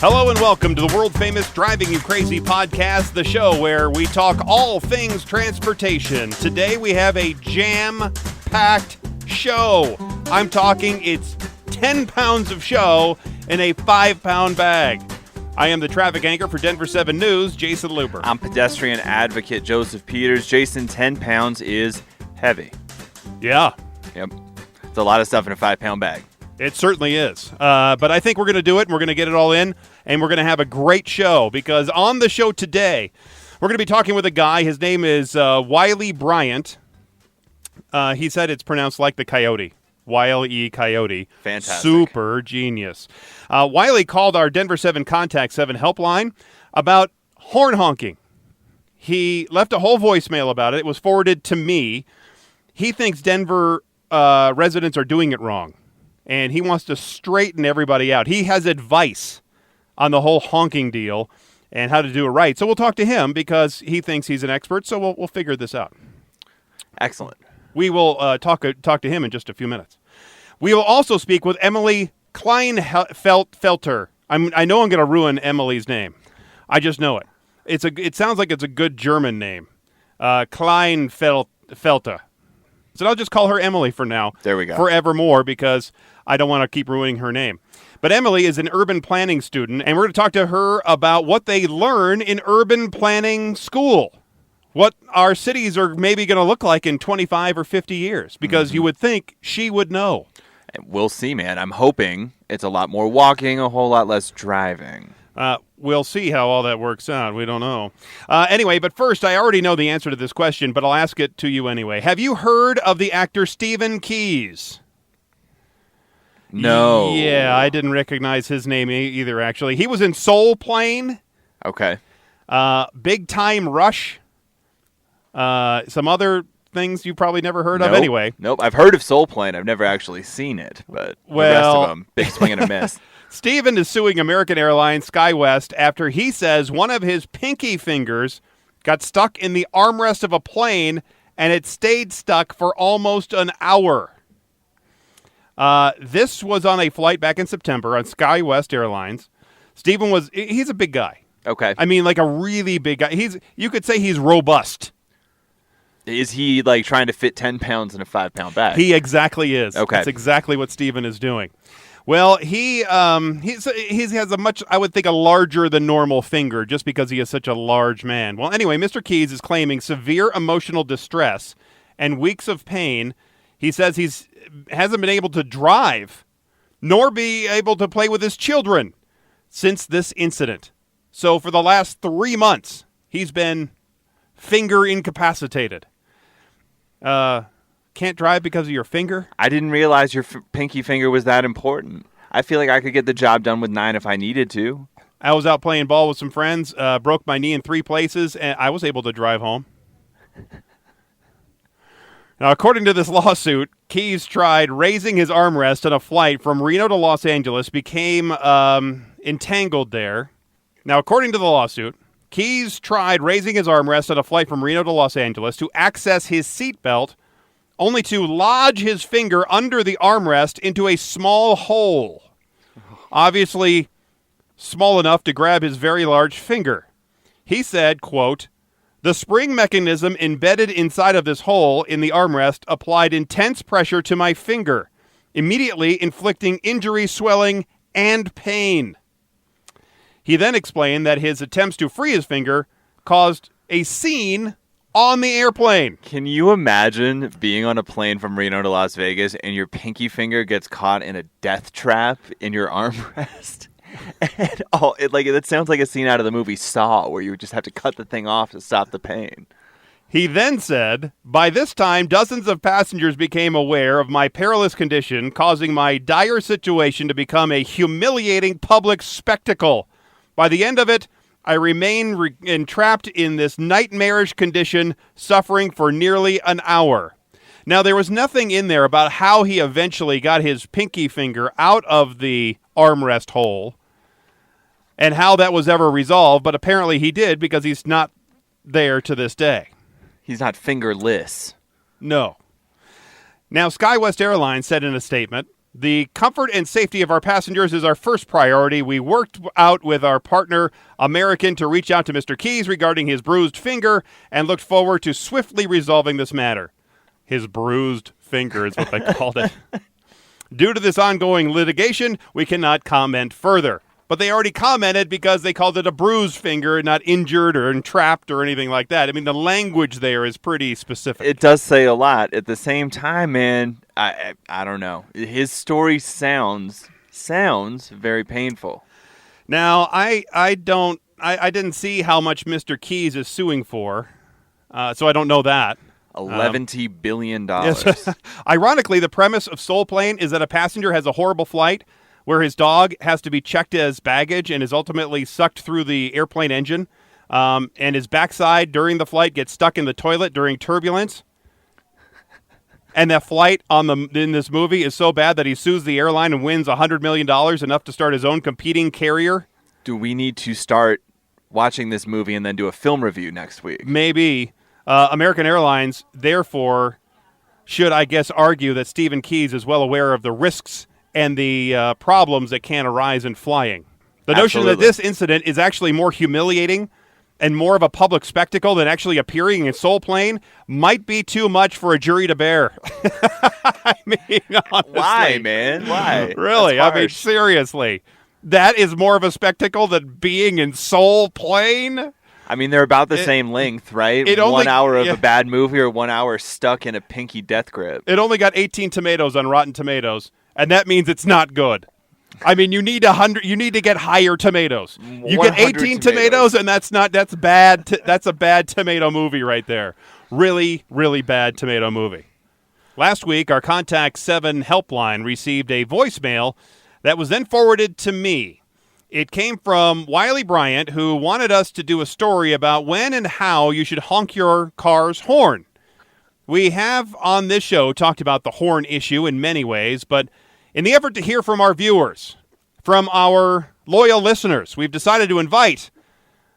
Hello and welcome to the world-famous Driving You Crazy podcast, the show where we talk all things transportation. Today we have a jam-packed show. I'm talking it's 10 pounds of show in a 5-pound bag. I am the traffic anchor for Denver 7 News, Jason Luber. I'm pedestrian advocate Joseph Peters. Jason, 10 pounds is heavy. Yeah. Yep. It's a lot of stuff in a 5-pound bag. It certainly is. But I think we're going to do it, and we're going to get it all in, and we're going to have a great show, because on the show today, we're going to be talking with a guy. His name is Wiley Bryant. He said it's pronounced like the coyote. Wiley Coyote. Fantastic. Super genius. Wiley called our Denver 7 Contact 7 helpline about horn honking. He left a whole voicemail about it. It was forwarded to me. He thinks Denver residents are doing it wrong, and he wants to straighten everybody out. He has advice on the whole honking deal and how to do it right. So we'll talk to him because he thinks he's an expert, so we'll figure this out. Excellent. We will talk to him in just a few minutes. We will also speak with Emily Kleinfelter. I know I'm going to ruin Emily's name. I just know it. It sounds like it's a good German name. Kleinfelter. So I'll just call her Emily for now. There we go. Forevermore, because I don't want to keep ruining her name. But Emily is an urban planning student, and we're going to talk to her about what they learn in urban planning school. What our cities are maybe going to look like in 25 or 50 years, because you would think she would know. We'll see, man. I'm hoping it's a lot more walking, a whole lot less driving. We'll see how all that works out. We don't know. Anyway, but first, I already know the answer to this question, but I'll ask it to you anyway. Have you heard of the actor Stephen Keyes? No. Yeah, I didn't recognize his name either, actually. He was in Soul Plane. Okay. Big Time Rush. Some other things you probably never heard of anyway. Nope. I've heard of Soul Plane. I've never actually seen it, but the rest of them, big swing and a miss. Stephen is suing American Airlines SkyWest after he says one of his pinky fingers got stuck in the armrest of a plane and it stayed stuck for almost an hour. This was on a flight back in September on SkyWest Airlines. Stephen he's a big guy. Okay. I mean, like a really big guy. You could say he's robust. Is he like trying to fit 10 pounds in a 5-pound bag? He exactly is. Okay. That's exactly what Stephen is doing. Well, he has I would think, a larger than normal finger just because he is such a large man. Well, anyway, Mr. Keyes is claiming severe emotional distress and weeks of pain. He says hasn't been able to drive nor be able to play with his children since this incident. So for the last 3 months, he's been finger incapacitated. Can't drive because of your finger? I didn't realize your pinky finger was that important. I feel like I could get the job done with 9 if I needed to. I was out playing ball with some friends, broke my knee in 3 places, and I was able to drive home. Now, according to this lawsuit, Keyes tried raising his armrest on a flight from Reno to Los Angeles, became entangled there. Now, according to the lawsuit, Keyes tried raising his armrest on a flight from Reno to Los Angeles to access his seatbelt, only to lodge his finger under the armrest into a small hole. Obviously small enough to grab his very large finger. He said, quote, "The spring mechanism embedded inside of this hole in the armrest applied intense pressure to my finger, immediately inflicting injury, swelling, and pain." He then explained that his attempts to free his finger caused a scene on the airplane. Can you imagine being on a plane from Reno to Las Vegas and your pinky finger gets caught in a death trap in your armrest? And that sounds like a scene out of the movie Saw, where you would just have to cut the thing off to stop the pain. He then said, "By this time, dozens of passengers became aware of my perilous condition, causing my dire situation to become a humiliating public spectacle. By the end of it, I remain entrapped in this nightmarish condition, suffering for nearly an hour." Now, there was nothing in there about how he eventually got his pinky finger out of the armrest hole and how that was ever resolved, but apparently he did, because he's not there to this day. He's not fingerless. No. Now, SkyWest Airlines said in a statement The comfort and safety of our passengers is our first priority. We worked out with our partner, American, to reach out to Mr. Keys regarding his bruised finger and looked forward to swiftly resolving this matter. His bruised finger is what they called it. Due to this ongoing litigation, we cannot comment further. But they already commented because they called it a bruised finger, not injured or entrapped or anything like that. I mean, the language there is pretty specific. It does say a lot. At the same time, man, I don't know. His story sounds very painful. Now, I didn't see how much Mr. Keys is suing for, so I don't know that. $11 billion. Yes. Ironically, the premise of Soul Plane is that a passenger has a horrible flight where his dog has to be checked as baggage and is ultimately sucked through the airplane engine, and his backside during the flight gets stuck in the toilet during turbulence. And that flight in this movie is so bad that he sues the airline and wins $100 million, enough to start his own competing carrier. Do we need to start watching this movie and then do a film review next week? Maybe. American Airlines, therefore, should, I guess, argue that Stephen Keys is well aware of the risks and the problems that can arise in flying. The notion that this incident is actually more humiliating and more of a public spectacle than actually appearing in Soul Plane might be too much for a jury to bear. I mean, honestly. Why, man? Why? Really? I mean, seriously. That is more of a spectacle than being in Soul Plane? I mean, they're about the same length, right? 1 hour of a bad movie or 1 hour stuck in a pinky death grip. It only got 18 tomatoes on Rotten Tomatoes, and that means it's not good. I mean, you need 100. You need to get higher tomatoes. You get 18 tomatoes, and that's bad. That's a bad tomato movie right there. Really, really bad tomato movie. Last week, our Contact 7 helpline received a voicemail that was then forwarded to me. It came from Wiley Bryant, who wanted us to do a story about when and how you should honk your car's horn. We have on this show talked about the horn issue in many ways, but in the effort to hear from our viewers, from our loyal listeners, we've decided to invite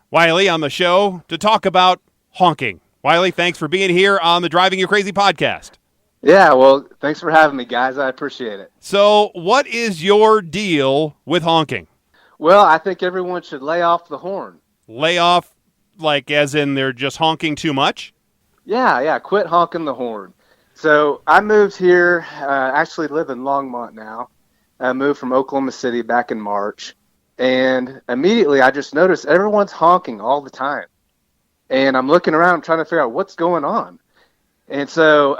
Wiley on the show to talk about honking. Wiley, thanks for being here on the Driving You Crazy podcast. Yeah, well, thanks for having me, guys. I appreciate it. So, what is your deal with honking? Well, I think everyone should lay off the horn. Lay off, like as in they're just honking too much? Yeah, quit honking the horn. So I moved here, actually live in Longmont now. I moved from Oklahoma City back in March. And immediately I just noticed everyone's honking all the time. And I'm looking around trying to figure out what's going on. And so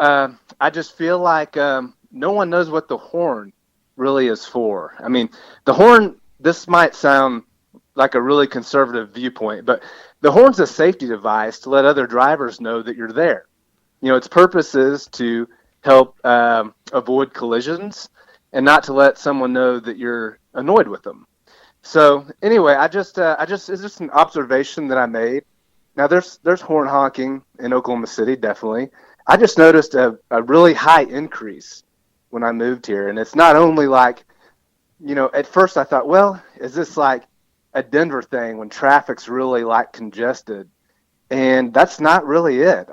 I just feel like no one knows what the horn really is for. I mean, the horn, this might sound like a really conservative viewpoint, but the horn's a safety device to let other drivers know that you're there. You know, its purpose is to help avoid collisions and not to let someone know that you're annoyed with them. So anyway, it's just an observation that I made. Now there's horn honking in Oklahoma City, definitely. I just noticed a really high increase when I moved here. And it's not only like, you know, at first I thought, well, is this like a Denver thing when traffic's really like congested? And that's not really it.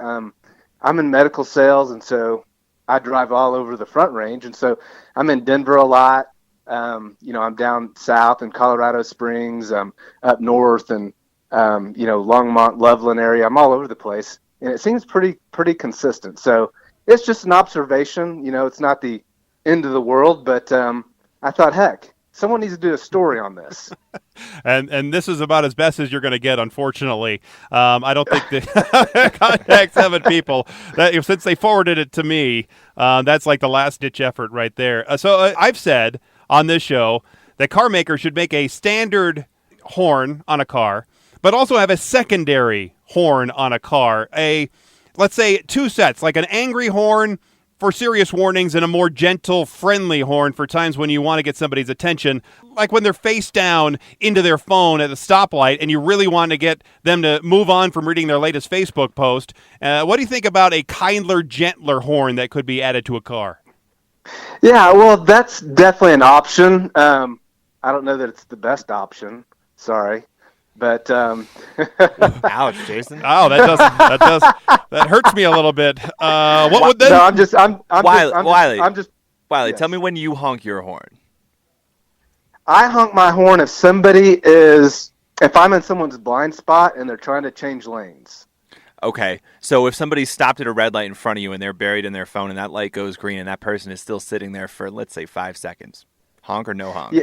I'm in medical sales, and so I drive all over the Front Range, and so I'm in Denver a lot. You know, I'm down south in Colorado Springs, up north, and you know, Longmont, Loveland area. I'm all over the place, and it seems pretty consistent. So it's just an observation. You know, it's not the end of the world, but I thought, heck, someone needs to do a story on this. And this is about as best as you're going to get, unfortunately. I don't think the Contact 7 people, that since they forwarded it to me, that's like the last-ditch effort right there. So I've said on this show that car makers should make a standard horn on a car, but also have a secondary horn on a car. Let's say 2 sets, like an angry horn for serious warnings and a more gentle, friendly horn for times when you want to get somebody's attention, like when they're face down into their phone at the stoplight and you really want to get them to move on from reading their latest Facebook post. What do you think about a kinder, gentler horn that could be added to a car? Yeah, well, that's definitely an option. I don't know that it's the best option. Sorry. But ouch, Jason. Oh, that hurts me a little bit. What would then? No, I'm just Wiley. I'm just Wiley, Yes. tell me when you honk your horn. I honk my horn if if I'm in someone's blind spot and they're trying to change lanes. Okay, so if somebody stopped at a red light in front of you and they're buried in their phone and that light goes green and that person is still sitting there for, let's say, 5 seconds, honk or no honk? Yeah,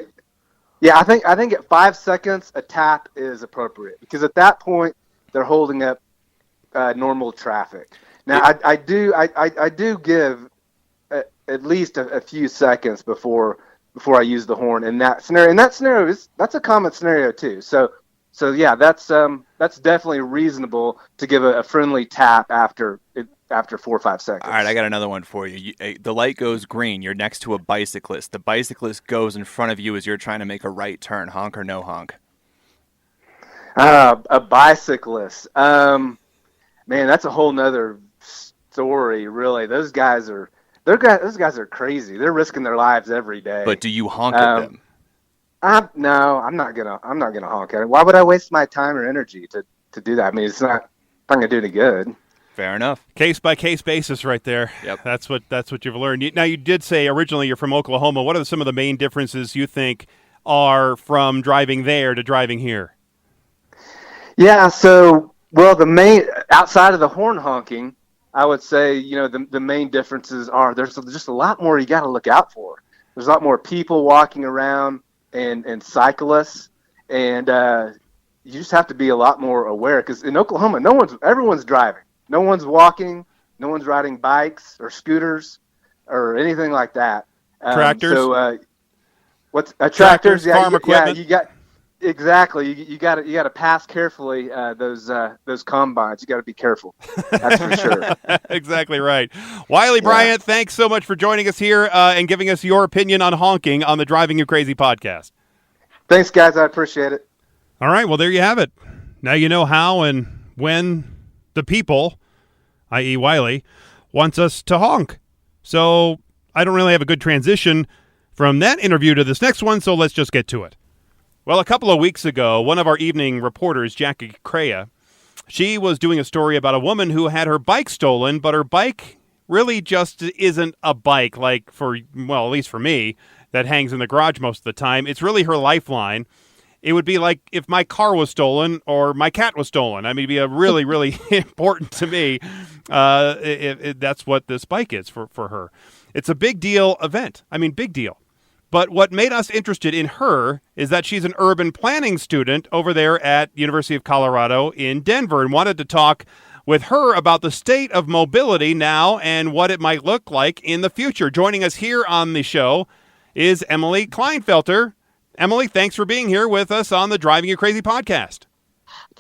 yeah. I think at 5 seconds a tap is appropriate because at that point they're holding up normal traffic. Now I do give at least a few seconds before I use the horn in that scenario. And that scenario that's a common scenario too. So yeah, that's definitely reasonable to give a friendly tap after 4 or 5 seconds. All right, I got another one for you. The light goes green. You're next to a bicyclist. The bicyclist goes in front of you as you're trying to make a right turn. Honk or no honk? A bicyclist. Man, that's a whole nother story. Really, those guys are crazy. They're risking their lives every day. But do you honk at them? No, I'm not gonna honk at it. Why would I waste my time or energy to do that? I mean, it's not gonna do any good. Fair enough. Case by case basis, right there. Yep. That's what you've learned. Now, you did say originally you're from Oklahoma. What are some of the main differences you think are from driving there to driving here? Yeah. So, well, the main outside of the horn honking, I would say the main differences are there's just a lot more you got to look out for. There's a lot more people walking around and cyclists, and you just have to be a lot more aware because in Oklahoma, everyone's driving, no one's walking, no one's riding bikes or scooters or anything like that. Tractors. So what's Tractors, Yeah, farm equipment. Yeah, you got exactly. You got to pass carefully those combines. You got to be careful. That's for sure. Exactly right. Wiley Bryant, thanks so much for joining us here and giving us your opinion on honking on the Driving You Crazy podcast. Thanks, guys. I appreciate it. All right. Well, there you have it. Now you know how and when the people, i.e. Wiley, wants us to honk. So I don't really have a good transition from that interview to this next one, so let's just get to it. Well, a couple of weeks ago, one of our evening reporters, Jackie Crea, she was doing a story about a woman who had her bike stolen, but her bike really just isn't a bike like at least for me, that hangs in the garage most of the time. It's really her lifeline. It would be like if my car was stolen or my cat was stolen. I mean, it'd be a really, really important to me. That's what this bike is for her. It's a big deal event. I mean, big deal. But what made us interested in her is that she's an urban planning student over there at University of Colorado in Denver and wanted to talk with her about the state of mobility now and what it might look like in the future. Joining us here on the show is Emily Kleinfelter. Emily, thanks for being here with us on the Driving You Crazy podcast.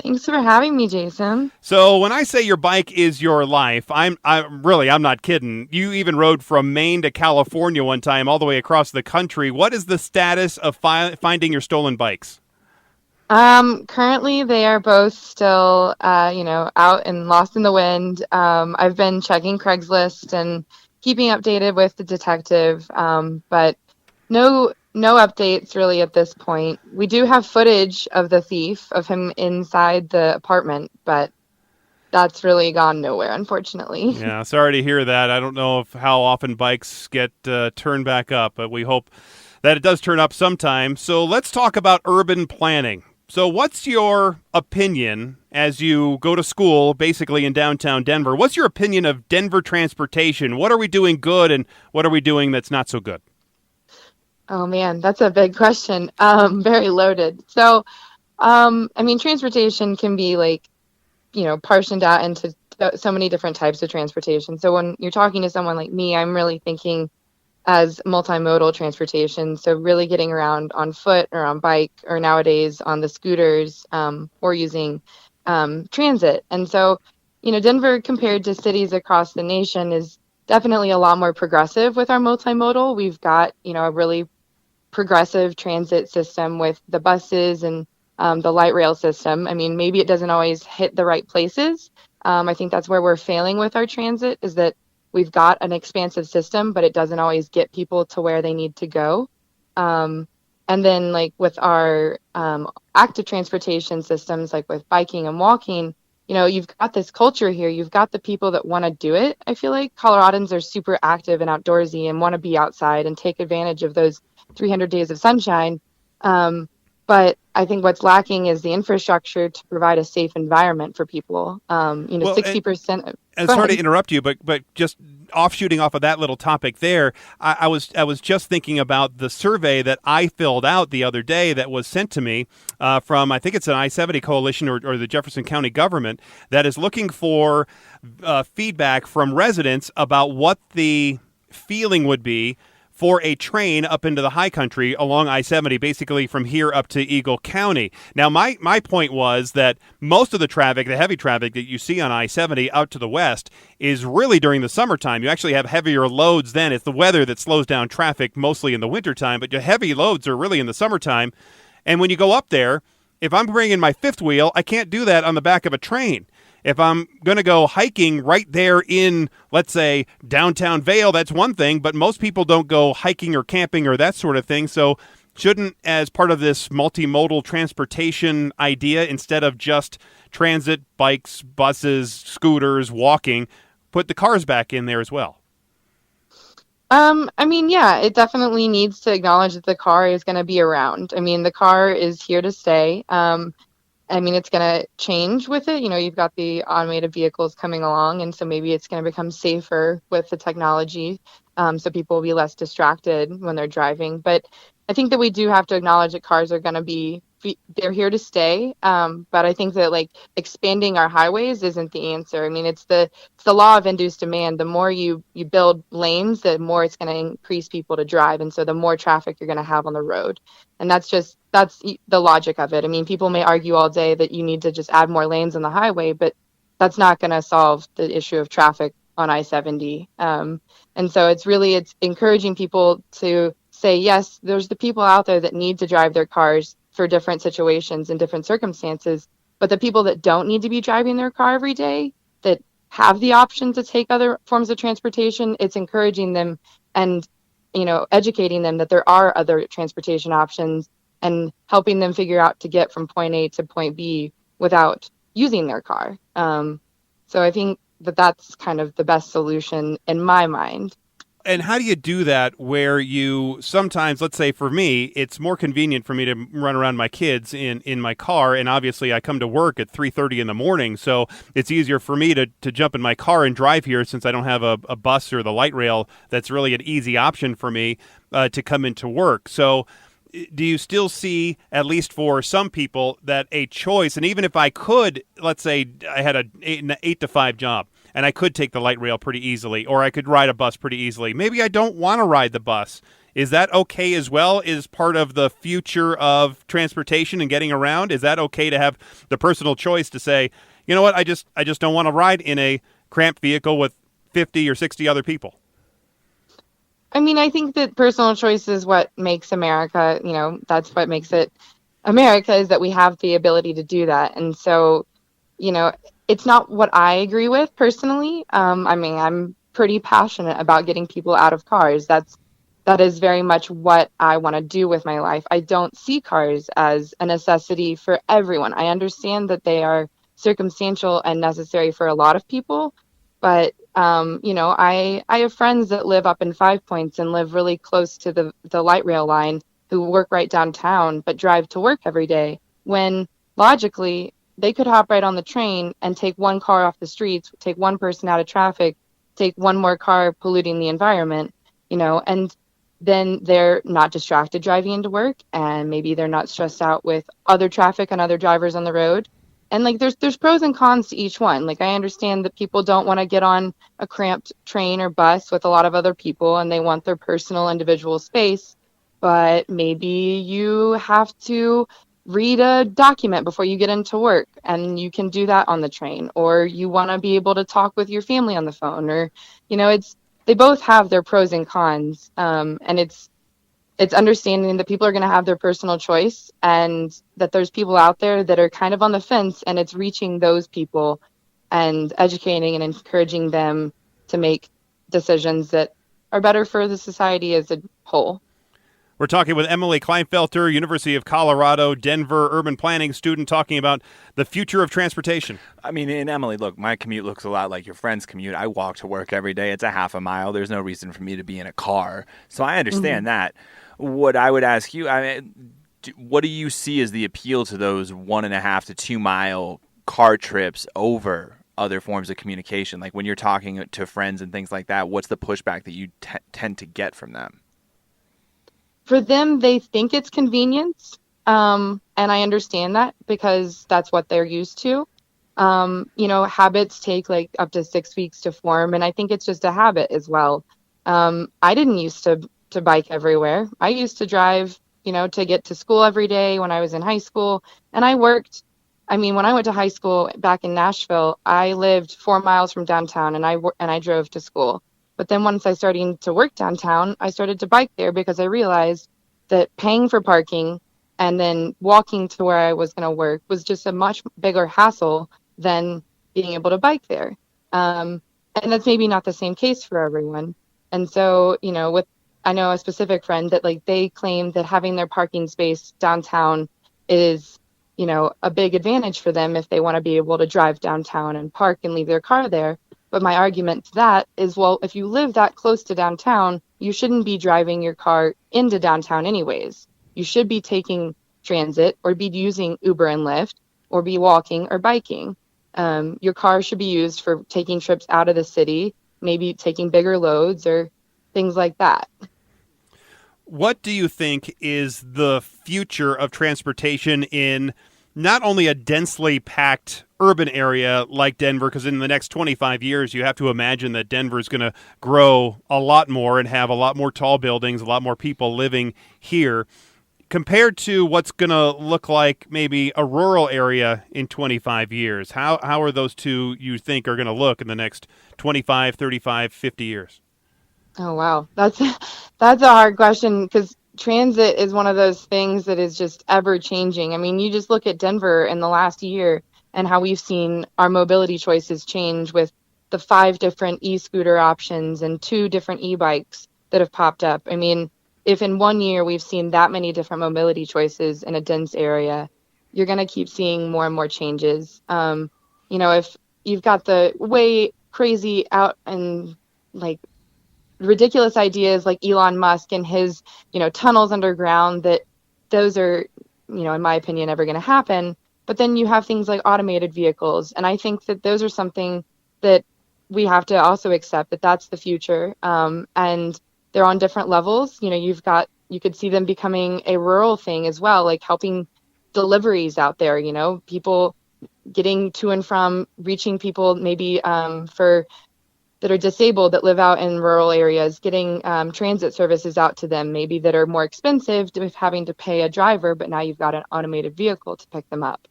Thanks for having me, Jason. So when I say your bike is your life, I'm not kidding. You even rode from Maine to California one time, all the way across the country. What is the status of finding your stolen bikes? Currently, they are both still, out and lost in the wind. I've been checking Craigslist and keeping updated with the detective, but no updates really at this point. We do have footage of the thief, of him inside the apartment, but that's really gone nowhere, unfortunately. Yeah, sorry to hear that. I don't know how often bikes get turned back up, but we hope that it does turn up sometime. So let's talk about urban planning. So what's your opinion as you go to school, basically in downtown Denver? What's your opinion of Denver transportation? What are we doing good and what are we doing that's not so good? Oh man, that's a big question. Very loaded. So, transportation can be portioned out into so many different types of transportation. So when you're talking to someone like me, I'm really thinking as multimodal transportation. So really getting around on foot or on bike or nowadays on the scooters, or using transit. And so, Denver compared to cities across the nation is definitely a lot more progressive with our multimodal. We've got, a really progressive transit system with the buses and the light rail system. I mean, maybe it doesn't always hit the right places. I think that's where we're failing with our transit, is that we've got an expansive system, but it doesn't always get people to where they need to go. And then with our active transportation systems, like with biking and walking, you've got this culture here. You've got the people that want to do it. I feel like Coloradans are super active and outdoorsy and want to be outside and take advantage of those 300 days of sunshine. But I think what's lacking is the infrastructure to provide a safe environment for people. Well, 60%. And sorry to interrupt you, but just shooting off of that little topic there, I was just thinking about the survey that I filled out the other day that was sent to me from, I think it's an I-70 coalition or the Jefferson County government that is looking for feedback from residents about what the feeling would be for a train up into the high country along I-70, basically from here up to Eagle County. Now, my point was that most of the traffic, the heavy traffic that you see on I-70 out to the west, is really during the summertime. You actually have heavier loads then. It's the weather that slows down traffic mostly in the wintertime, but your heavy loads are really in the summertime. And when you go up there, if I'm bringing my fifth wheel, I can't do that on the back of a train. If I'm going to go hiking right there in, let's say, downtown Vail, that's one thing, but most people don't go hiking or camping or that sort of thing. So shouldn't, as part of this multimodal transportation idea, instead of just transit, bikes, buses, scooters, walking, put the cars back in there as well? Yeah, it definitely needs to acknowledge that the car is going to be around. The car is here to stay. It's going to change with it. You've got the automated vehicles coming along, and so maybe it's going to become safer with the technology, so people will be less distracted when they're driving. But I think that we do have to acknowledge that cars are going to they're here to stay. But I think that expanding our highways isn't the answer. It's the law of induced demand. The more you build lanes, the more it's going to increase people to drive, and so the more traffic you're going to have on the road. And that's the logic of it. People may argue all day that you need to just add more lanes on the highway, but that's not going to solve the issue of traffic on I-70. And so it's encouraging people to say, yes, there's the people out there that need to drive their cars for different situations and different circumstances, but the people that don't need to be driving their car every day, that have the option to take other forms of transportation, it's encouraging them and educating them that there are other transportation options and helping them figure out to get from point A to point B without using their car. So I think that that's kind of the best solution in my mind. And how do you do that where you sometimes, let's say for me, it's more convenient for me to run around my kids in my car, and obviously I come to work at 3:30 in the morning, so it's easier for me to jump in my car and drive here since I don't have a bus or the light rail. That's really an easy option for me to come into work. So do you still see, at least for some people, that a choice, and even if I could, let's say I had an 8 to 5 job, and I could take the light rail pretty easily, or I could ride a bus pretty easily. Maybe I don't want to ride the bus. Is that okay as well? Is part of the future of transportation and getting around? Is that okay to have the personal choice to say, you know what, I just don't want to ride in a cramped vehicle with 50 or 60 other people? I think that personal choice is what makes America, that's what makes it America, is that we have the ability to do that. And so, it's not what I agree with personally. I'm pretty passionate about getting people out of cars. That is very much what I want to do with my life. I don't see cars as a necessity for everyone. I understand that they are circumstantial and necessary for a lot of people, but I have friends that live up in Five Points and live really close to the light rail line who work right downtown but drive to work every day, when logically they could hop right on the train and take one car off the streets, take one person out of traffic, take one more car polluting the environment, and then they're not distracted driving into work, and maybe they're not stressed out with other traffic and other drivers on the road. And there's pros and cons to each one. I understand that people don't want to get on a cramped train or bus with a lot of other people, and they want their personal individual space, but maybe you have to read a document before you get into work, and you can do that on the train, or you want to be able to talk with your family on the phone, or they both have their pros and cons, and it's understanding that people are going to have their personal choice, and that there's people out there that are kind of on the fence, and it's reaching those people and educating and encouraging them to make decisions that are better for the society as a whole. We're talking with Emily Kleinfelter, University of Colorado, Denver urban planning student, talking about the future of transportation. I mean, and Emily, look, my commute looks a lot like your friend's commute. I walk to work every day. It's a half a mile. There's no reason for me to be in a car. So I understand that. What I would ask you, what do you see as the appeal to those 1.5 to 2 mile car trips over other forms of communication? Like when you're talking to friends and things like that, what's the pushback that you tend to get from them? For them, they think it's convenience, and I understand that because that's what they're used to. Habits take like up to 6 weeks to form, and I think it's just a habit as well. I didn't used to bike everywhere. I used to drive, to get to school every day when I was in high school, and I worked. I mean, when I went to high school back in Nashville, I lived 4 miles from downtown, and I drove to school. But then once I started to work downtown, I started to bike there because I realized that paying for parking and then walking to where I was going to work was just a much bigger hassle than being able to bike there. And that's maybe not the same case for everyone. And so, I know a specific friend that they claim that having their parking space downtown is, a big advantage for them if they want to be able to drive downtown and park and leave their car there. But my argument to that is, well, if you live that close to downtown, you shouldn't be driving your car into downtown anyways. You should be taking transit or be using Uber and Lyft or be walking or biking. Your car should be used for taking trips out of the city, maybe taking bigger loads or things like that. What do you think is the future of transportation in not only a densely packed urban area like Denver, because in the next 25 years, you have to imagine that Denver is going to grow a lot more and have a lot more tall buildings, a lot more people living here, compared to what's going to look like maybe a rural area in 25 years? How are those two, you think, are going to look in the next 25, 35, 50 years? Oh, wow. That's a hard question because transit is one of those things that is just ever changing. I mean, you just look at Denver in the last year and how we've seen our mobility choices change with the 5 different e-scooter options and 2 different e-bikes that have popped up. I mean, if in 1 year we've seen that many different mobility choices in a dense area, you're going to keep seeing more and more changes. If you've got the way crazy out and ridiculous ideas like Elon Musk and his, tunnels underground, that those are, in my opinion, never going to happen. But then you have things like automated vehicles. And I think that those are something that we have to also accept that that's the future. And they're on different levels. You could see them becoming a rural thing as well, like helping deliveries out there, people getting to and from, reaching people maybe that are disabled that live out in rural areas, getting transit services out to them, maybe that are more expensive to having to pay a driver, but now you've got an automated vehicle to pick them up.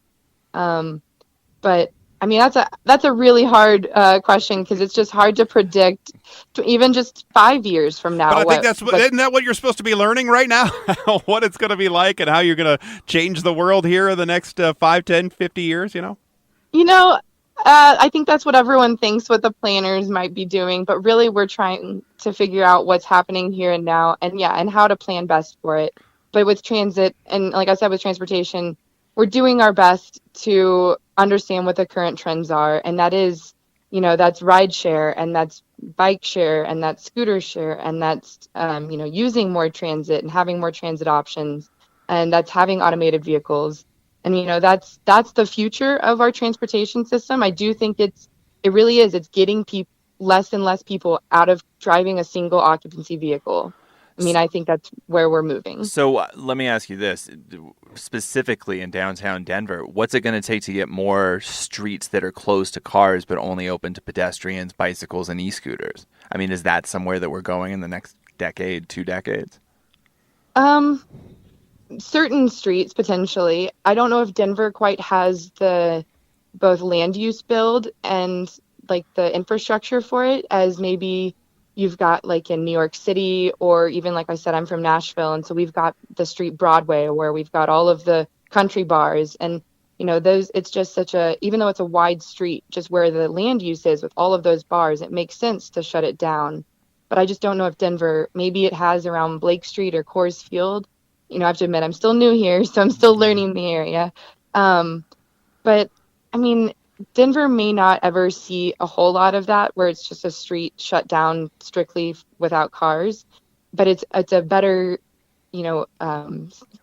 But I mean, that's a really hard question because it's just hard to predict even just 5 years from now. But I think isn't that what you're supposed to be learning right now? What it's going to be like and how you're going to change the world here in the next 5, 10, 50 years, I think that's what everyone thinks what the planners might be doing, but really we're trying to figure out what's happening here and now and how to plan best for it. But with transit and like I said, with transportation, we're doing our best to understand what the current trends are. And that is, that's ride share and that's bike share and that's scooter share and that's, using more transit and having more transit options. And that's having automated vehicles. And, that's the future of our transportation system. I do think it really is. It's getting less and less people out of driving a single occupancy vehicle. I mean, I think that's where we're moving. So let me ask you this, specifically in downtown Denver, what's it going to take to get more streets that are closed to cars but only open to pedestrians, bicycles, and e-scooters? I mean, is that somewhere that we're going in the next decade, 2 decades? Certain streets, potentially. I don't know if Denver quite has the both land use build and the infrastructure for it as maybe you've got in New York City, or even like I said, I'm from Nashville. And so we've got the street Broadway where we've got all of the country bars and, it's just even though it's a wide street, just where the land use is with all of those bars, it makes sense to shut it down. but I just don't know if Denver, maybe it has around Blake Street or Coors Field. I have to admit, I'm still new here, so I'm still learning the area. But I mean, Denver may not ever see a whole lot of that where it's just a street shut down strictly without cars, but it's a better,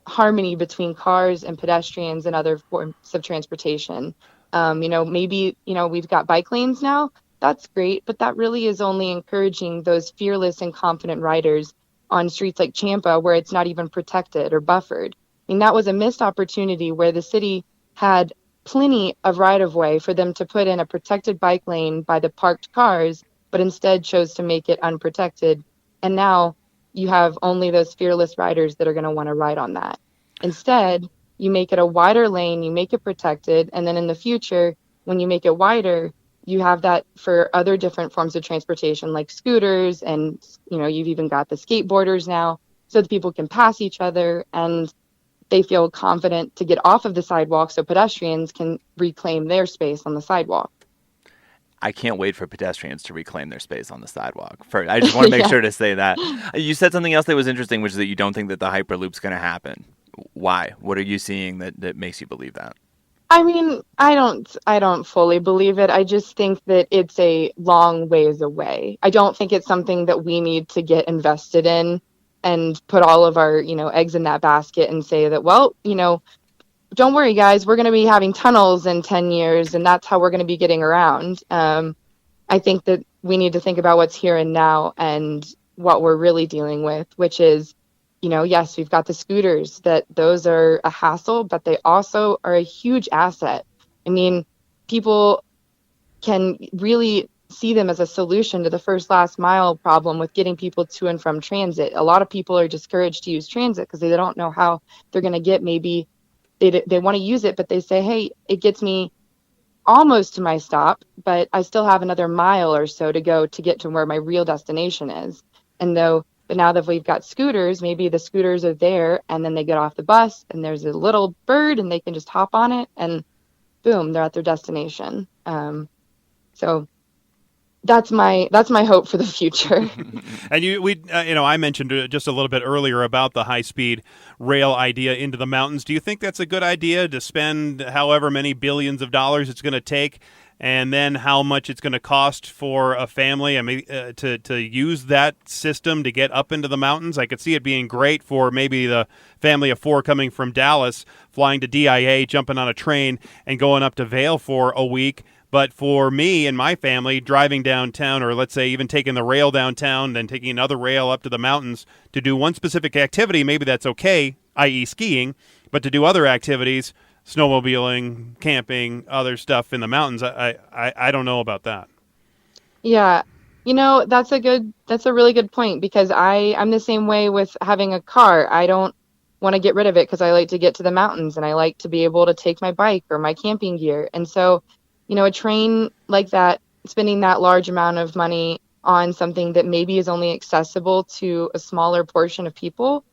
harmony between cars and pedestrians and other forms of transportation. Maybe, we've got bike lanes now. That's great, but that really is only encouraging those fearless and confident riders on streets like Champa where it's not even protected or buffered. I mean, that was a missed opportunity where the city had plenty of right-of-way for them to put in a protected bike lane by the parked cars, but instead chose to make it unprotected. And now you have only those fearless riders that are going to want to ride on that. Instead, you make it a wider lane, you make it protected, and then in the future, when you make it wider, you have that for other different forms of transportation like scooters, and you've even got the skateboarders now, so that people can pass each other and they feel confident to get off of the sidewalk so pedestrians can reclaim their space on the sidewalk. I can't wait for pedestrians to reclaim their space on the sidewalk. I just want to make sure to say that. You said something else that was interesting, which is that you don't think that the Hyperloop's going to happen. Why? What are you seeing that makes you believe that? I mean, I don't fully believe it. I just think that it's a long ways away. I don't think it's something that we need to get invested in and put all of our, eggs in that basket and say that, well, don't worry, guys, we're going to be having tunnels in 10 years, and that's how we're going to be getting around. I think that we need to think about what's here and now and what we're really dealing with, which is, yes, we've got the scooters, that those are a hassle, but they also are a huge asset. I mean, people can really see them as a solution to the first last mile problem with getting people to and from transit. A lot of people are discouraged to use transit because they don't know how they're going to get, maybe they want to use it, but they say, hey, it gets me almost to my stop, but I still have another mile or so to go to get to where my real destination is. But now that we've got scooters, maybe the scooters are there and then they get off the bus and there's a little bird and they can just hop on it and boom, they're at their destination. So that's my hope for the future. And I mentioned just a little bit earlier about the high-speed rail idea into the mountains. Do you think that's a good idea to spend however many billions of dollars it's going to take, and then how much it's going to cost for a family? I mean, to use that system to get up into the mountains? I could see it being great for maybe the family of four coming from Dallas, flying to DIA, jumping on a train, and going up to Vail for a week. But for me and my family, driving downtown, or let's say even taking the rail downtown, then taking another rail up to the mountains to do one specific activity, maybe that's okay, i.e. skiing, but to do other activities, snowmobiling, camping, other stuff in the mountains, I don't know about that. Yeah, that's a really good point, because I'm the same way with having a car. I don't want to get rid of it because I like to get to the mountains and I like to be able to take my bike or my camping gear. And so, a train like that, spending that large amount of money on something that maybe is only accessible to a smaller portion of people,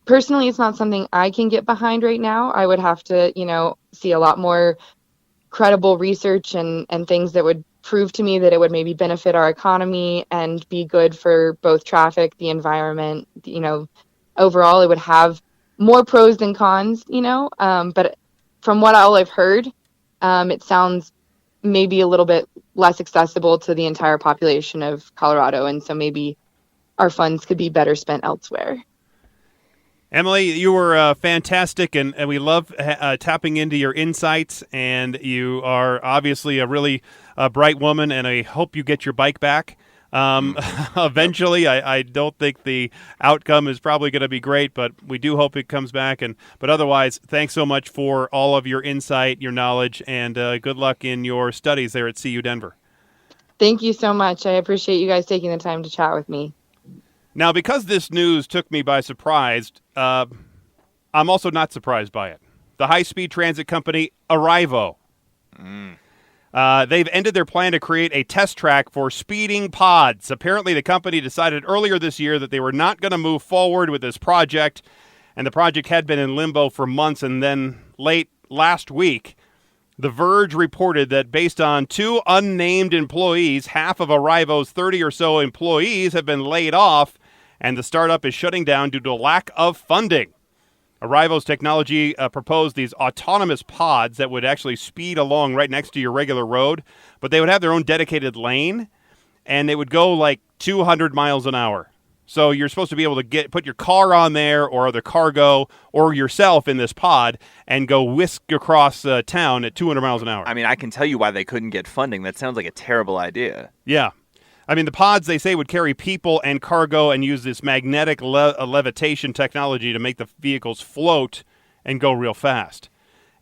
personally, it's not something I can get behind right now. I would have to, see a lot more credible research and things that would prove to me that it would maybe benefit our economy and be good for both traffic, the environment, overall it would have more pros than cons, but from what all I've heard, it sounds maybe a little bit less accessible to the entire population of Colorado, and so maybe our funds could be better spent elsewhere. Emily, you were fantastic, and we love tapping into your insights, and you are obviously a really bright woman, and I hope you get your bike back. Eventually, I don't think the outcome is probably going to be great, but we do hope it comes back. But otherwise, thanks so much for all of your insight, your knowledge, and good luck in your studies there at CU Denver. Thank you so much. I appreciate you guys taking the time to chat with me. Now, because this news took me by surprise, I'm also not surprised by it. The high-speed transit company Arrivo. They've ended their plan to create a test track for speeding pods. Apparently, the company decided earlier this year that they were not going to move forward with this project, and the project had been in limbo for months, and then late last week, The Verge reported that based on 2 unnamed employees, half of Arrivo's 30 or so employees have been laid off, and the startup is shutting down due to a lack of funding. Arrivo's technology proposed these autonomous pods that would actually speed along right next to your regular road, but they would have their own dedicated lane, and they would go like 200 miles an hour. So you're supposed to be able to put your car on there or other cargo or yourself in this pod and go whisk across town at 200 miles an hour. I mean, I can tell you why they couldn't get funding. That sounds like a terrible idea. Yeah. I mean, the pods, they say, would carry people and cargo and use this magnetic levitation technology to make the vehicles float and go real fast.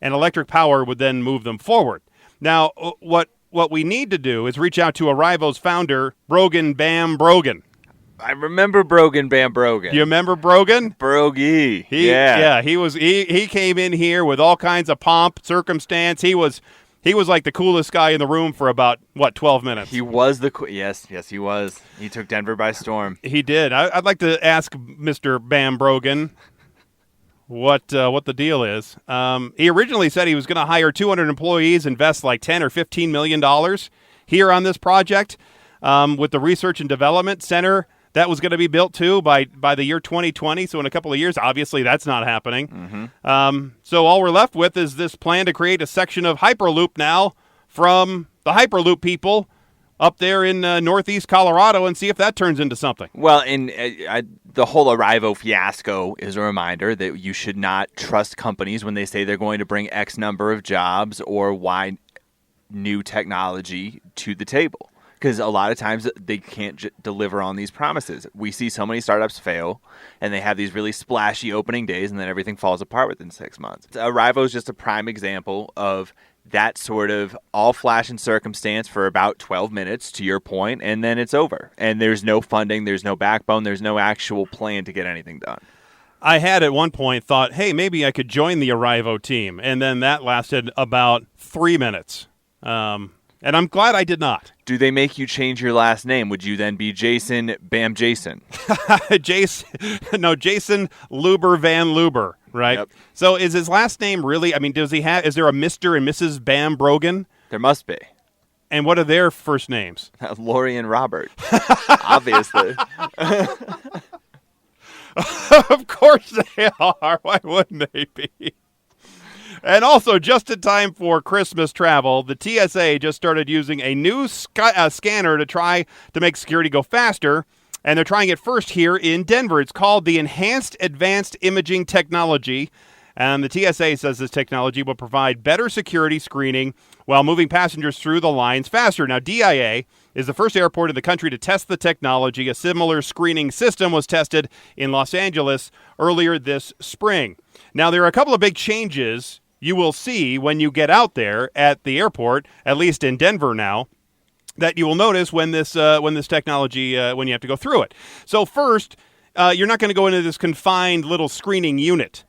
And electric power would then move them forward. Now, what we need to do is reach out to Arrivo's founder, Brogran BamBrogran. I remember Brogran BamBrogran. You remember Brogran? Brogy. Yeah, he came in here with all kinds of pomp, circumstance. He was like the coolest guy in the room for about 12 minutes. He was yes, he was. He took Denver by storm. He did. I'd like to ask Mr. BamBrogran what the deal is. He originally said he was going to hire 200 employees, invest like $10 or $15 million here on this project with the research and development center that was going to be built too by the year 2020. So in a couple of years, obviously that's not happening. Mm-hmm. So all we're left with is this plan to create a section of Hyperloop now from the Hyperloop people up there in northeast Colorado and see if that turns into something. Well, the whole Arrivo fiasco is a reminder that you should not trust companies when they say they're going to bring X number of jobs or Y new technology to the table. Because a lot of times they can't deliver on these promises. We see so many startups fail, and they have these really splashy opening days, and then everything falls apart within 6 months. Arrivo is just a prime example of that sort of all flash and circumstance for about 12 minutes, to your point, and then it's over. And there's no funding, there's no backbone, there's no actual plan to get anything done. I had at one point thought, hey, maybe I could join the Arrivo team, and then that lasted about 3 minutes. And I'm glad I did not. Do they make you change your last name? Would you then be Jason Bam Jason? Jason Luber Van Luber, right? Yep. So is his last name really, I mean, is there a Mr. and Mrs. BamBrogran? There must be. And what are their first names? Lori and Robert. Obviously. Of course they are. Why wouldn't they be? And also, just in time for Christmas travel, the TSA just started using a new scanner to try to make security go faster, and they're trying it first here in Denver. It's called the Enhanced Advanced Imaging Technology, and the TSA says this technology will provide better security screening while moving passengers through the lines faster. Now, DIA is the first airport in the country to test the technology. A similar screening system was tested in Los Angeles earlier this spring. Now, there are a couple of big changes you will see when you get out there at the airport, at least in Denver now, that you will notice when this technology, when you have to go through it. So first, you're not going to go into this confined little screening unit.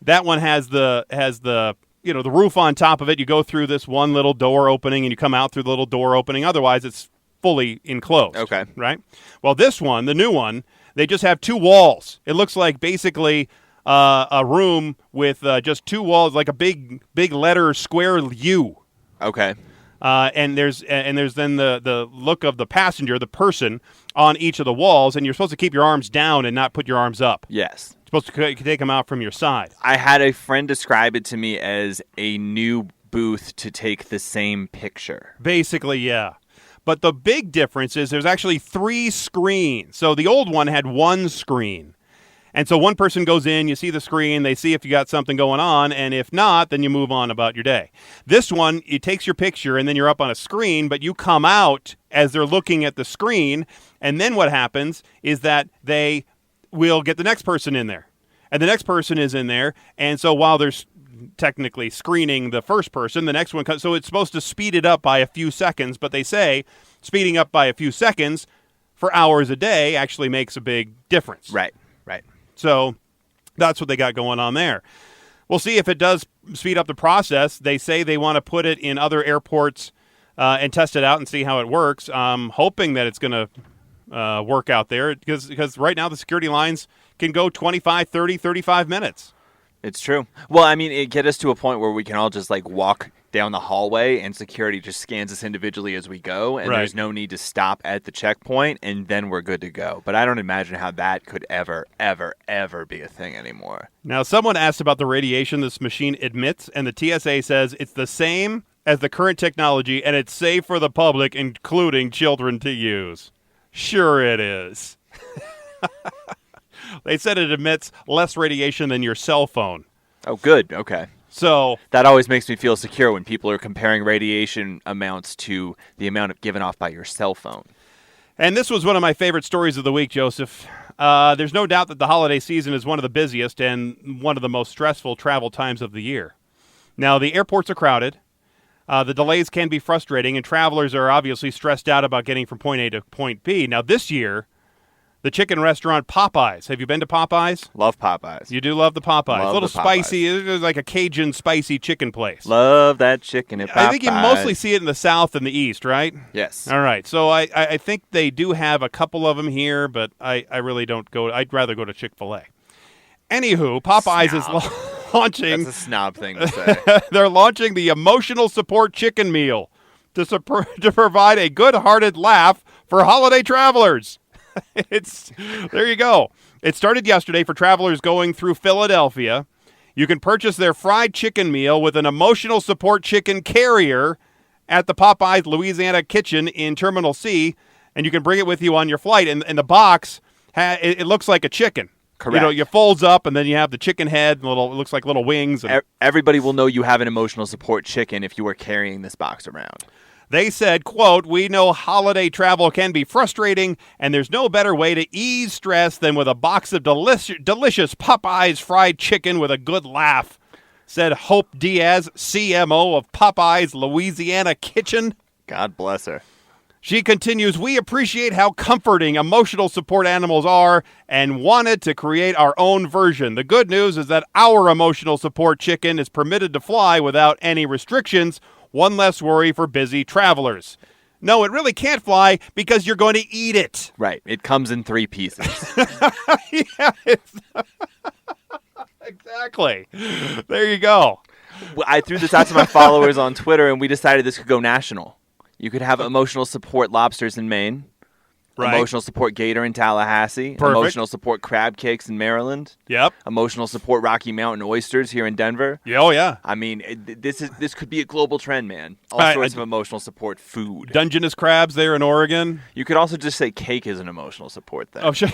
That one has the the roof on top of it. You go through this one little door opening and you come out through the little door opening. Otherwise, it's fully enclosed. Okay. Right? Well, this one, the new one, they just have 2 walls. It looks like basically a room with just 2 walls, like a big letter square U. Okay. And there's then the look of the passenger, the person, on each of the walls, and you're supposed to keep your arms down and not put your arms up. Yes. You're supposed to take them out from your side. I had a friend describe it to me as a new booth to take the same picture. Basically, yeah. But the big difference is there's actually 3 screens. So the old one had 1 screen. And so one person goes in, you see the screen, they see if you got something going on, and if not, then you move on about your day. This one, it takes your picture, and then you're up on a screen, but you come out as they're looking at the screen, and then what happens is that they will get the next person in there. And the next person is in there, and so while they're technically screening the first person, the next one comes. So it's supposed to speed it up by a few seconds, but they say speeding up by a few seconds for hours a day actually makes a big difference. Right. So that's what they got going on there. We'll see if it does speed up the process. They say they want to put it in other airports and test it out and see how it works. I'm hoping that it's going to work out there because right now the security lines can go 25, 30, 35 minutes. It's true. Well, I mean, it get us to a point where we can all just walk down the hallway, and security just scans us individually as we go, and Right. there's no need to stop at the checkpoint, and then we're good to go. But I don't imagine how that could ever be a thing anymore. Now, someone asked about the radiation this machine emits, and the TSA says it's the same as the current technology, and it's safe for the public, including children, to use. Sure it is. They said it emits less radiation than your cell phone. Oh, good. Okay. So That always makes me feel secure when people are comparing radiation amounts to the amount given off by your cell phone. And this was one of my favorite stories of the week, Joseph. There's no doubt that the holiday season is one of the busiest and one of the most stressful travel times of the year. Now, the airports are crowded. The delays can be frustrating, and travelers are obviously stressed out about getting from point A to point B. Now, this year, the chicken restaurant Popeyes. Have you been to Popeyes? Love Popeyes. You do love the Popeyes. Love a little the Popeyes. spicy. It's like a Cajun spicy chicken place. Love that chicken at Popeyes. I think you mostly see it in the South and the East, right? Yes. All right. So I think they do have a couple of them here, but I really don't go. I'd rather go to Chick-fil-A. Anywho, Popeyes Snob. is launching. That's a snob thing to say. They're launching the emotional support chicken meal to provide a good-hearted laugh for holiday travelers. There you go. It started yesterday for travelers going through Philadelphia. You can purchase their fried chicken meal with an emotional support chicken carrier at the Popeyes Louisiana Kitchen in Terminal C, and you can bring it with you on your flight. And the box, it looks like a chicken. Correct. You folds up, and then you have the chicken head, and it looks like little wings. And Everybody will know you have an emotional support chicken if you are carrying this box around. they said, quote, "We know holiday travel can be frustrating, and there's no better way to ease stress than with a box of delicious Popeyes fried chicken with a good laugh," said Hope Diaz, CMO of Popeyes Louisiana Kitchen. God bless her. She continues, "We appreciate how comforting emotional support animals are and wanted to create our own version. The good news is that our emotional support chicken is permitted to fly without any restrictions. One less worry for busy travelers." No, it really can't fly because you're going to eat it. Right. It comes in 3 pieces. Yeah, exactly. There you go. I threw this out to my followers on Twitter, and we decided this could go national. You could have emotional support lobsters in Maine, Right. emotional support gator in Tallahassee, Perfect. emotional support crab cakes in Maryland, Yep. emotional support Rocky Mountain oysters here in Denver. Yeah, oh, yeah. I mean, this could be a global trend, man. All I- sorts of emotional support food. Dungeness crabs there in Oregon. You could also just say cake is an emotional support thing. Oh, sure.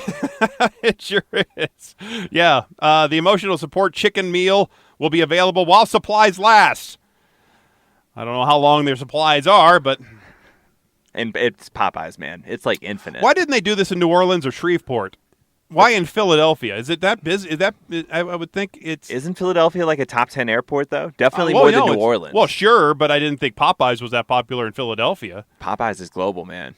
It sure is. Yeah. The emotional support chicken meal will be available while supplies last. I don't know how long their supplies are, but And it's Popeyes, man. It's like infinite. why didn't they do this in New Orleans or Shreveport? Why in Philadelphia? Is it that busy? I would think it's... Isn't Philadelphia like a top 10 airport, though? Definitely well, more no, than New it's- Orleans. Well, sure, but I didn't think Popeyes was that popular in Philadelphia. Popeyes is global, man.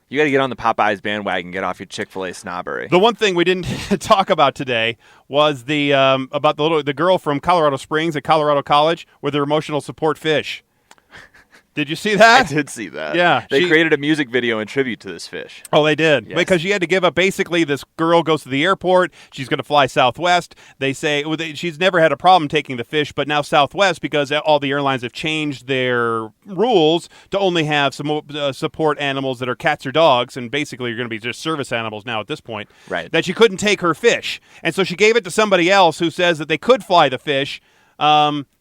You got to get on the Popeyes bandwagon, get off your Chick-fil-A snobbery. The one thing we didn't talk about today was about the girl from Colorado Springs at Colorado College with her emotional support fish. Did you see I that? did see that. Yeah, They she- created a music video in tribute to this fish. Oh, they did. Yes. Because she had to give up. Basically, this girl goes to the airport. She's going to fly Southwest. They say she's never had a problem taking the fish, but now Southwest, because all the airlines have changed their rules to only have some support animals that are cats or dogs, and basically you're going to be just service animals now at this point. Right. That she couldn't take her fish. And so she gave it to somebody else who says that they could fly the fish,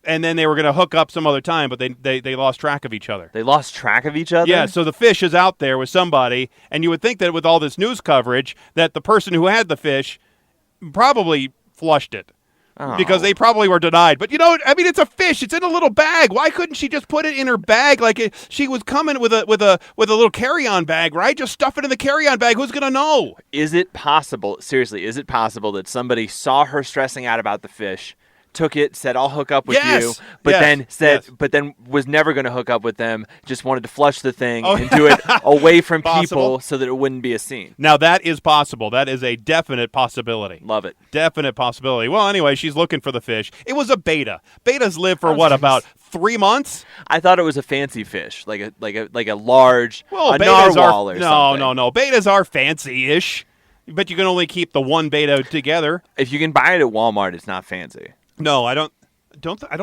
and then they were going to hook up some other time, but they lost track of each other. They lost track of each other? Yeah, so the fish is out there with somebody, and you would think that with all this news coverage, that the person who had the fish probably flushed it. Oh. Because they probably were denied. But, it's a fish. It's in a little bag. Why couldn't she just put it in her bag she was coming with a little carry-on bag, right? Just stuff it in the carry-on bag. Who's going to know? Is it possible that somebody saw her stressing out about the fish, took it, said, "I'll hook up with Yes. you," but Yes. then was never going to hook up with them, just wanted to flush the thing Oh. and do it away from Possible. people so that it wouldn't be a scene. Now, that is possible. That is a definite possibility. Love it. Definite possibility. Well, anyway, she's looking for the fish. It was a beta. Betas live for about 3 months? I thought it was a fancy fish, like a large Well, a betas narwhal or are something. no. Betas are fancy-ish, but you can only keep the one beta together. If you can buy it at Walmart, it's not fancy. No, I don't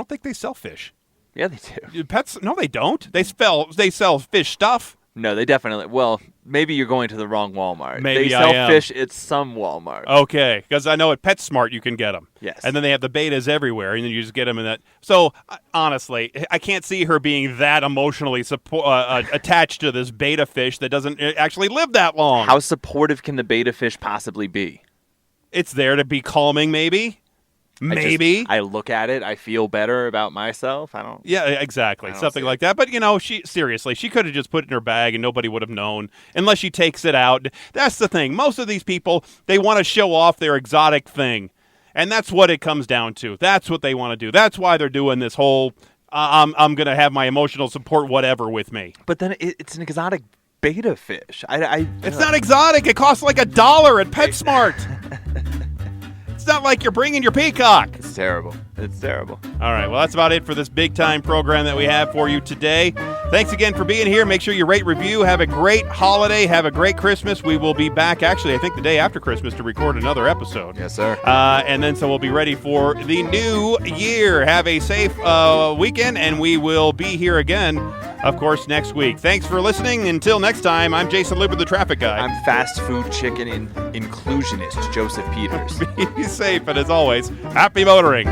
think they sell fish. Yeah, they do. Pets? No, they don't. They sell fish stuff. No, they definitely. Well, maybe you're going to the wrong Walmart. Maybe they sell I am. fish at some Walmart. Okay, because I know at PetSmart you can get them. Yes. And then they have the betas everywhere, and then you just get them in that. So, honestly, I can't see her being that emotionally attached to this beta fish that doesn't actually live that long. How supportive can the beta fish possibly be? It's there to be calming, maybe. Maybe. I look at it, I feel better about myself. I don't. Yeah, exactly. I don't Something see like that. But, she could have just put it in her bag and nobody would have known unless she takes it out. That's the thing. Most of these people, they want to show off their exotic thing. And that's what it comes down to. That's what they want to do. That's why they're doing this whole, I'm going to have my emotional support whatever with me. But then it's an exotic beta fish. It's not exotic. It costs like $1 at PetSmart. It's not like you're bringing your peacock. It's terrible. It's terrible. All right. Well, that's about it for this big-time program that we have for you today. Thanks again for being here. Make sure you rate, review. Have a great holiday. Have a great Christmas. We will be back, actually, I think the day after Christmas to record another episode. Yes, sir. And then so we'll be ready for the new year. Have a safe weekend, and we will be here again, of course, next week. Thanks for listening. Until next time, I'm Jason Luber, the traffic guy. I'm fast food chicken inclusionist Joseph Peters. Be safe, and as always, happy motoring.